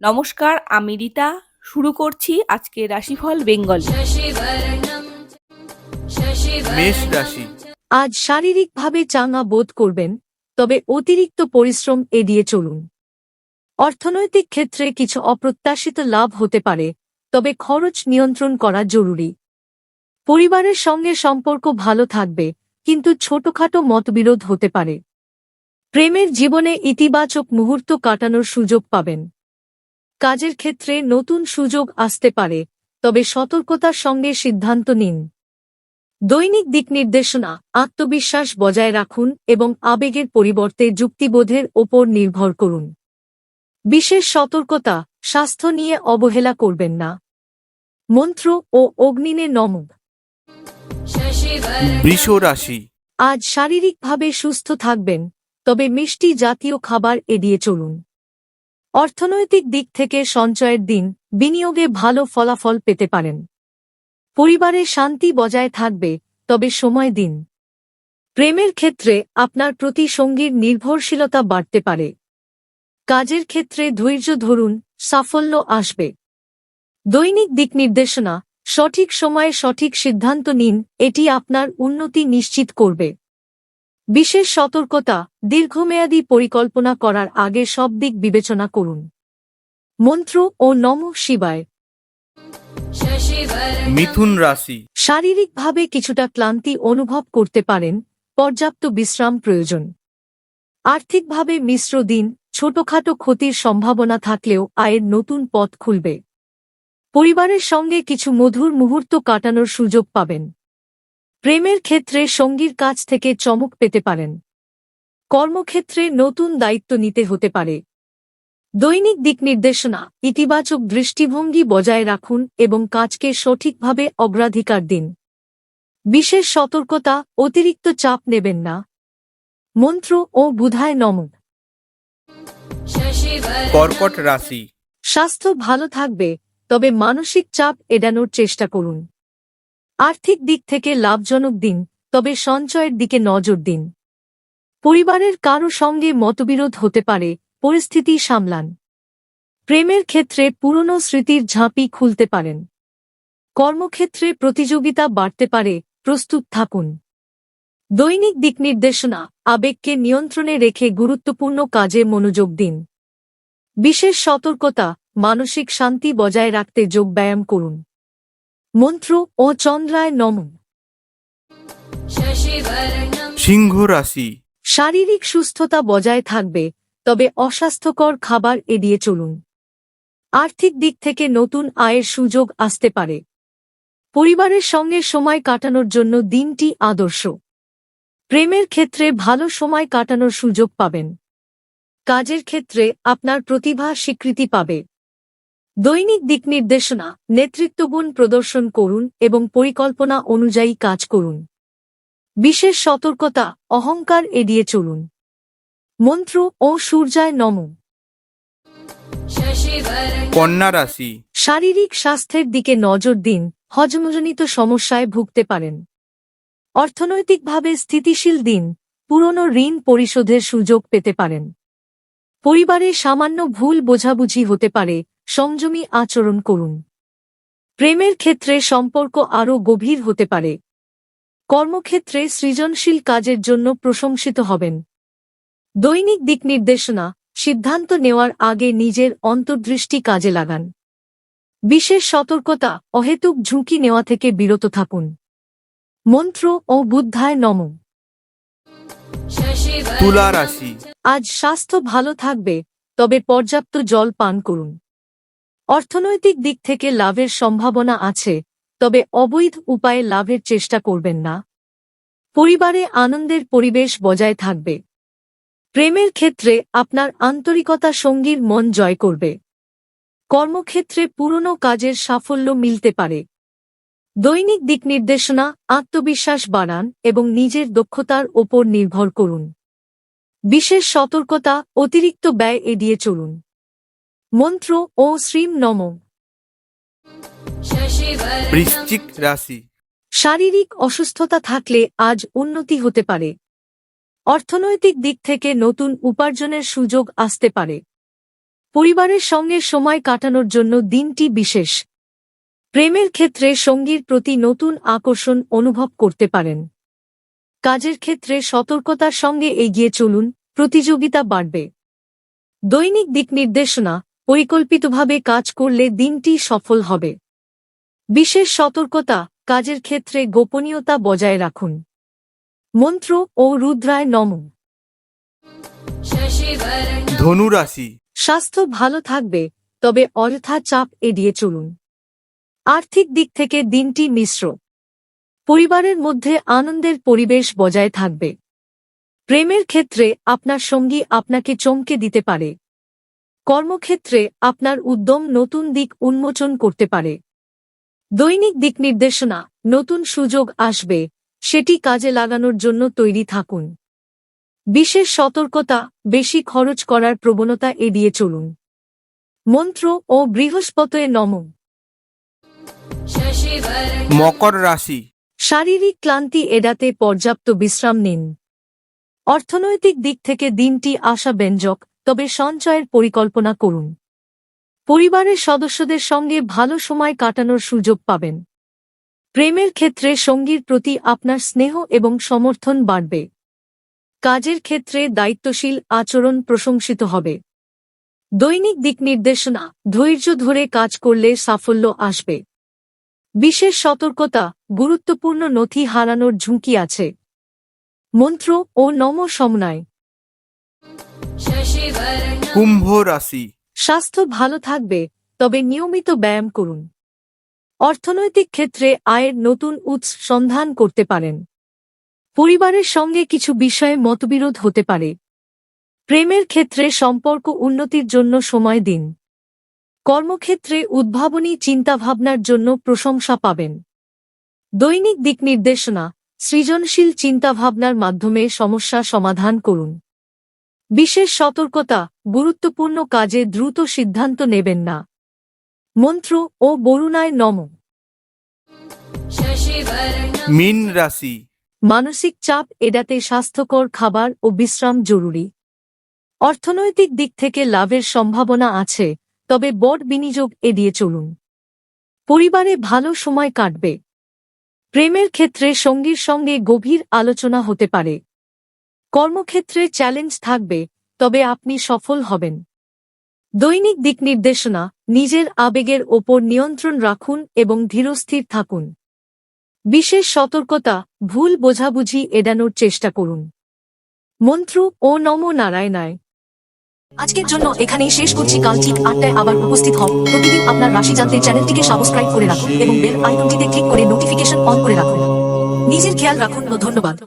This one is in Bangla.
নমস্কার, আমি রিতা। শুরু করছি আজকের রাশিফল বেঙ্গল। মেষ রাশি। আজ শারীরিকভাবে চাঙ্গা বোধ করবেন, তবে অতিরিক্ত পরিশ্রম এড়িয়ে চলুন। অর্থনৈতিক ক্ষেত্রে কিছু অপ্রত্যাশিত লাভ হতে পারে, তবে খরচ নিয়ন্ত্রণ করা জরুরি। পরিবারের সঙ্গে সম্পর্ক ভালো থাকবে, কিন্তু ছোটখাটো মতবিরোধ হতে পারে। প্রেমের জীবনে ইতিবাচক মুহূর্ত কাটানোর সুযোগ পাবেন। কাজের ক্ষেত্রে নতুন সুযোগ আসতে পারে, তবে সতর্কতার সঙ্গে সিদ্ধান্ত নিন। দৈনিক দিক নির্দেশনা, আত্মবিশ্বাস বজায় রাখুন এবং আবেগের পরিবর্তে যুক্তিবোধের ওপর নির্ভর করুন। বিশেষ সতর্কতা, স্বাস্থ্য নিয়ে অবহেলা করবেন না। মন্ত্র ও অগ্নিনে নমঃ। বৃষ রাশি। আজ শারীরিকভাবে সুস্থ থাকবেন, তবে মিষ্টি জাতীয় খাবার এড়িয়ে চলুন। অর্থনৈতিক দিক থেকে সঞ্চয়ের দিন, বিনিয়োগে ভালো ফলাফল পেতে পারেন। পরিবারে শান্তি বজায় থাকবে, তবে সময় দিন। প্রেমের ক্ষেত্রে আপনার প্রতি সঙ্গীর নির্ভরশীলতা বাড়তে পারে। কাজের ক্ষেত্রে ধৈর্য ধরুন, সাফল্য আসবে। দৈনিক দিক নির্দেশনা, সঠিক সময়ে সঠিক সিদ্ধান্ত নিন, এটি আপনার উন্নতি নিশ্চিত করবে। বিশেষ সতর্কতা, দীর্ঘমেয়াদী পরিকল্পনা করার আগে সব দিক বিবেচনা করুন। মন্ত্র ও নমঃ শিবায়। মিথুন রাশি। শারীরিকভাবে কিছুটা ক্লান্তি অনুভব করতে পারেন, পর্যাপ্ত বিশ্রাম প্রয়োজন। আর্থিকভাবে মিশ্র দিন, ছোটখাটো ক্ষতির সম্ভাবনা থাকলেও আয়ের নতুন পথ খুলবে। পরিবারের সঙ্গে কিছু মধুর মুহূর্ত কাটানোর সুযোগ পাবেন। প্রেমের ক্ষেত্রে সঙ্গীর কাছ থেকে চমক পেতে পারেন। কর্মক্ষেত্রে নতুন দায়িত্ব নিতে হতে পারে। দৈনিক দিক নির্দেশনা, ইতিবাচক দৃষ্টিভঙ্গি বজায় রাখুন এবং কাজকে সঠিকভাবে অগ্রাধিকার দিন। বিশেষ সতর্কতা, অতিরিক্ত চাপ নেবেন না। মন্ত্র ও বুধায় নমঃ। কর্কট রাশি। স্বাস্থ্য ভালো থাকবে, তবে মানসিক চাপ এড়ানোর চেষ্টা করুন। আর্থিক দিক থেকে লাভজনক দিন, তবে সঞ্চয়ের দিকে নজর দিন। পরিবারের কারো সঙ্গে মতবিরোধ হতে পারে, পরিস্থিতি সামলান। প্রেমের ক্ষেত্রে পুরনো স্মৃতির ঝাঁপি খুলতে পারেন। কর্মক্ষেত্রে প্রতিযোগিতা বাড়তে পারে, প্রস্তুত থাকুন। দৈনিক দিক নির্দেশনা, আবেগকে নিয়ন্ত্রণে রেখে গুরুত্বপূর্ণ কাজে মনোযোগ দিন। বিশেষ সতর্কতা, মানসিক শান্তি বজায় রাখতে যোগব্যায়াম করুন। মন্ত্র ও চন্দ্রায় নমঃ। সিংহ রাশি। শারীরিক সুস্থতা বজায় থাকবে, তবে অস্বাস্থ্যকর খাবার এড়িয়ে চলুন। আর্থিক দিক থেকে নতুন আয়ের সুযোগ আসতে পারে। পরিবারের সঙ্গে সময় কাটানোর জন্য দিনটি আদর্শ। প্রেমের ক্ষেত্রে ভালো সময় কাটানোর সুযোগ পাবেন। কাজের ক্ষেত্রে আপনার প্রতিভা স্বীকৃতি পাবে। দৈনিক দিক নির্দেশনা, নেতৃত্বগুণ প্রদর্শন করুন এবং পরিকল্পনা অনুযায়ী কাজ করুন। বিশেষ সতর্কতা, অহংকার এড়িয়ে চলুন। মন্ত্র ও সূর্যায় নমঃ। কন্যা রাশি। শারীরিক স্বাস্থ্যের দিকে নজর দিন, হজমজনিত সমস্যায় ভুগতে পারেন। অর্থনৈতিকভাবে স্থিতিশীল দিন, পুরনো ঋণ পরিশোধের সুযোগ পেতে পারেন। পরিবারে সামান্য ভুল বোঝাবুঝি হতে পারে, সংযমী আচরণ করুন। প্রেমের ক্ষেত্রে সম্পর্ক আরও গভীর হতে পারে। কর্মক্ষেত্রে সৃজনশীল কাজের জন্য প্রশংসিত হবেন। দৈনিক দিক নির্দেশনা, সিদ্ধান্ত নেওয়ার আগে নিজের অন্তর্দৃষ্টি কাজে লাগান। বিশেষ সতর্কতা, অহেতুক ঝুঁকি নেওয়া থেকে বিরত থাকুন। মন্ত্র ও বুদ্ধায় নমঃ। তুলা রাশি। আজ স্বাস্থ্য ভালো থাকবে, তবে পর্যাপ্ত জল পান করুন। অর্থনৈতিক দিক থেকে লাভের সম্ভাবনা আছে, তবে অবৈধ উপায়ে লাভের চেষ্টা করবেন না। পরিবারে আনন্দের পরিবেশ বজায় থাকবে। প্রেমের ক্ষেত্রে আপনার আন্তরিকতা সঙ্গীর মন জয় করবে। কর্মক্ষেত্রে পুরনো কাজের সাফল্য মিলতে পারে। দৈনিক দিক নির্দেশনা, আত্মবিশ্বাস বাড়ান এবং নিজের দক্ষতার ওপর নির্ভর করুন। বিশেষ সতর্কতা, অতিরিক্ত ব্যয় এড়িয়ে চলুন। মন্ত্র ও শ্রীম নমঃ। বৃশ্চিক রাশি। শারীরিক অসুস্থতা থাকলে আজ উন্নতি হতে পারে। অর্থনৈতিক দিক থেকে নতুন উপার্জনের সুযোগ আসতে পারে। পরিবারের সঙ্গে সময় কাটানোর জন্য দিনটি বিশেষ। প্রেমের ক্ষেত্রে সঙ্গীর প্রতি নতুন আকর্ষণ অনুভব করতে পারেন। কাজের ক্ষেত্রে সতর্কতার সঙ্গে এগিয়ে চলুন, প্রতিযোগিতা বাড়বে। দৈনিক দিক নির্দেশনা, পরিকল্পিতভাবে কাজ করলে দিনটি সফল হবে। বিশেষ সতর্কতা, কাজের ক্ষেত্রে গোপনীয়তা বজায় রাখুন। মন্ত্র ও রুদ্রায় নমঃ। ধনু রাশি। স্বাস্থ্য ভালো থাকবে, তবে অযথা চাপ এড়িয়ে চলুন। আর্থিক দিক থেকে দিনটি মিশ্র। পরিবারের মধ্যে আনন্দের পরিবেশ বজায় থাকবে। প্রেমের ক্ষেত্রে আপনার সঙ্গী আপনাকে চমকে দিতে পারে। কর্মক্ষেত্রে আপনার উদ্যম নতুন দিক উন্মোচন করতে পারে। দৈনিক দিক নির্দেশনা, নতুন সুযোগ আসবে, সেটি কাজে লাগানোর জন্য তৈরি থাকুন। বিশেষ সতর্কতা, বেশি খরচ করার প্রবণতা এড়িয়ে চলুন। মন্ত্র ও বৃহস্পতয়ে নমঃ। মকর রাশি। শারীরিক ক্লান্তি এড়াতে পর্যাপ্ত বিশ্রাম নিন। অর্থনৈতিক দিক থেকে দিনটি আশাব্যঞ্জক, তবে সঞ্চয়ের পরিকল্পনা করুন। পরিবারের সদস্যদের সঙ্গে ভালো সময় কাটানোর সুযোগ পাবেন। প্রেমের ক্ষেত্রে সঙ্গীর প্রতি আপনার স্নেহ এবং সমর্থন বাড়বে। কাজের ক্ষেত্রে দায়িত্বশীল আচরণ প্রশংসিত হবে। দৈনিক দিক নির্দেশনা, ধৈর্য ধরে কাজ করলে সাফল্য আসবে। বিশেষ সতর্কতা, গুরুত্বপূর্ণ নথি হারানোর ঝুঁকি আছে। মন্ত্র ও নম সমনায়। কুম্ভ রাশি। স্বাস্থ্য ভালো থাকবে, তবে নিয়মিত ব্যায়াম করুন। অর্থনৈতিক ক্ষেত্রে আয়ের নতুন উৎস সন্ধান করতে পারেন। পরিবারের সঙ্গে কিছু বিষয়ে মতবিরোধ হতে পারে। প্রেমের ক্ষেত্রে সম্পর্ক উন্নতির জন্য সময় দিন। কর্মক্ষেত্রে উদ্ভাবনী চিন্তাভাবনার জন্য প্রশংসা পাবেন। দৈনিক দিক নির্দেশনা, সৃজনশীল চিন্তাভাবনার মাধ্যমে সমস্যা সমাধান করুন। বিশেষ সতর্কতা, গুরুত্বপূর্ণ কাজে দ্রুত সিদ্ধান্ত নেবেন না। মন্ত্র ও বরুণায় নমঃ। মীন রাশি। মানসিক চাপ এড়াতে স্বাস্থ্যকর খাবার ও বিশ্রাম জরুরি। অর্থনৈতিক দিক থেকে লাভের সম্ভাবনা আছে, তবে বড় বিনিয়োগ এড়িয়ে চলুন। পরিবারে ভালো সময় কাটবে। প্রেমের ক্ষেত্রে সঙ্গীর সঙ্গে গভীর আলোচনা হতে পারে। কর্মক্ষেত্রে চ্যালেঞ্জ থাকবে, তবে আপনি সফল হবেন। দৈনিক দিক নির্দেশনা, নিজের আবেগের ওপর নিয়ন্ত্রণ রাখুন এবং ধীরস্থির থাকুন। বিশেষ সতর্কতা, ভুল বোঝাবুঝি এড়ানোর চেষ্টা করুন। মন্ত্র ও নম নারায়ণায়। আজকের জন্য এখানেই শেষ করছি। কাল ঠিক ৮টায় আবার উপস্থিত হব। প্রতিদিন আপনার রাশি জানতে চ্যানেলটিকে সাবস্ক্রাইব করে রাখুন এবং বেল আইকনটিতে ক্লিক করে নোটিফিকেশন অন করে রাখুন। নিজের খেয়াল রাখুন। ধন্যবাদ।